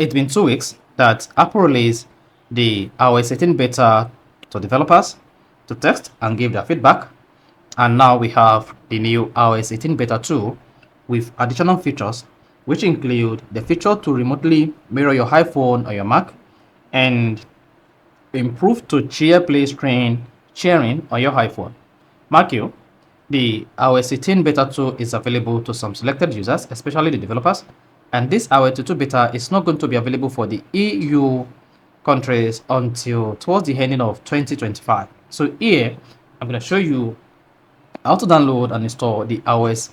It's been 2 weeks that Apple released the iOS 18 beta to developers to test and give their feedback. And now we have the new iOS 18 beta 2 with additional features, which include the feature to remotely mirror your iPhone or your Mac and improve to share play screen sharing on your iPhone. Mark you, the iOS 18 beta 2 is available to some selected users, especially the developers, and this iOS 2 beta is not going to be available for the EU countries until towards the ending of 2025. So here, I'm going to show you how to download and install the iOS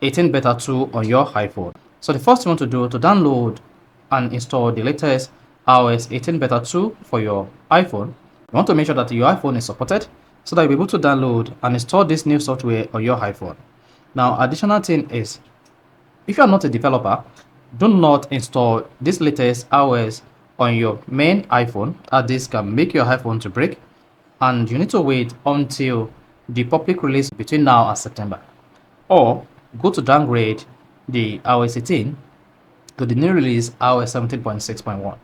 18 beta 2 on your iPhone. So the first thing you want to do to download and install the latest iOS 18 beta 2 for your iPhone, you want to make sure that your iPhone is supported so that you'll be able to download and install this new software on your iPhone. Now, additional thing is, if you are not a developer, do not install this latest iOS on your main iPhone, as this can make your iPhone to break, and you need to wait until the public release between now and September. Or go to downgrade the iOS 18 to the new release iOS 17.6.1.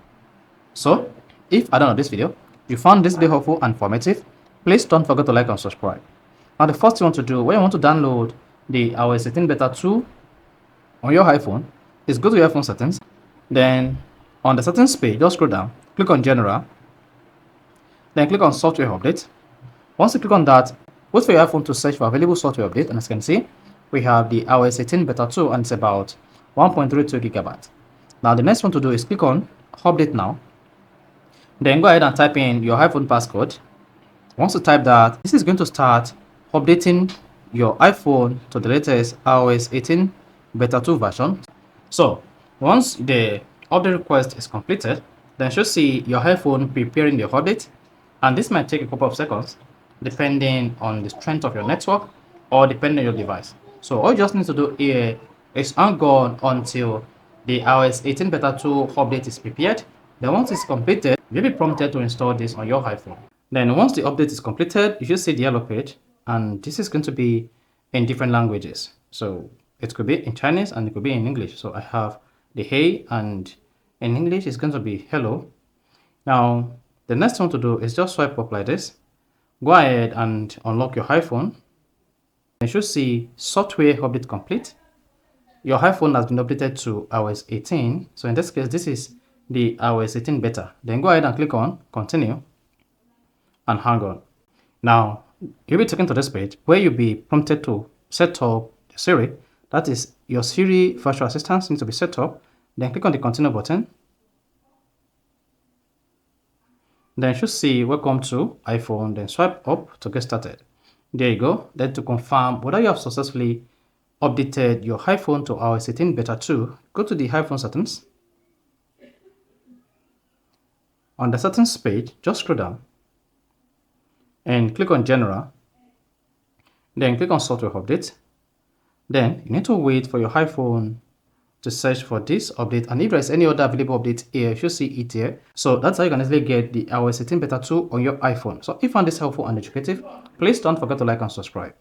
So, if at the end of this video, you found this video helpful and informative, please don't forget to like and subscribe. Now, the first thing you want to do when you want to download the iOS 18 beta 2 on your iPhone is go to your iPhone settings. Then on the settings page, just scroll down, click on General, then click on Software Update. Once you click on that, wait for your iPhone to search for available software update, and as you can see, we have the iOS 18 beta 2 and it's about 1.32 gigabytes. Now the next one to do is click on Update Now. Then go ahead and type in your iPhone passcode. Once you type that, this is going to start updating your iPhone to the latest iOS 18 beta 2 version. So once the update request is completed, then you should see your iPhone preparing the update, and this might take a couple of seconds depending on the strength of your network or depending on your device. So all you just need to do here is hang on until the iOS 18 beta 2 update is prepared. Then once it's completed, you'll be prompted to install this on your iPhone. Then once the update is completed, you should see the yellow page, and this is going to be in different languages. So it could be in Chinese and it could be in English. So I have the hey, and in English it's going to be hello. Now the next thing to do is just swipe up like this. Go ahead and unlock your iPhone. You should see software update complete. Your iPhone has been updated to iOS 18. So in this case, this is the iOS 18 beta. Then go ahead and click on continue and hang on. Now you'll be taken to this page where you'll be prompted to set up Siri. That is, your Siri virtual assistant needs to be set up. Then click on the continue button. Then you should see welcome to iPhone. Then swipe up to get started. There you go. Then to confirm whether you have successfully updated your iPhone to iOS 18 beta 2, go to the iPhone settings. On the settings page, just scroll down and click on General. Then click on Software Update. Then you need to wait for your iPhone to search for this update, and if there's any other available update here, you should see it here. So that's how you can easily get the iOS 18 beta 2 on your iPhone. So if you found this helpful and educative, please don't forget to like and subscribe.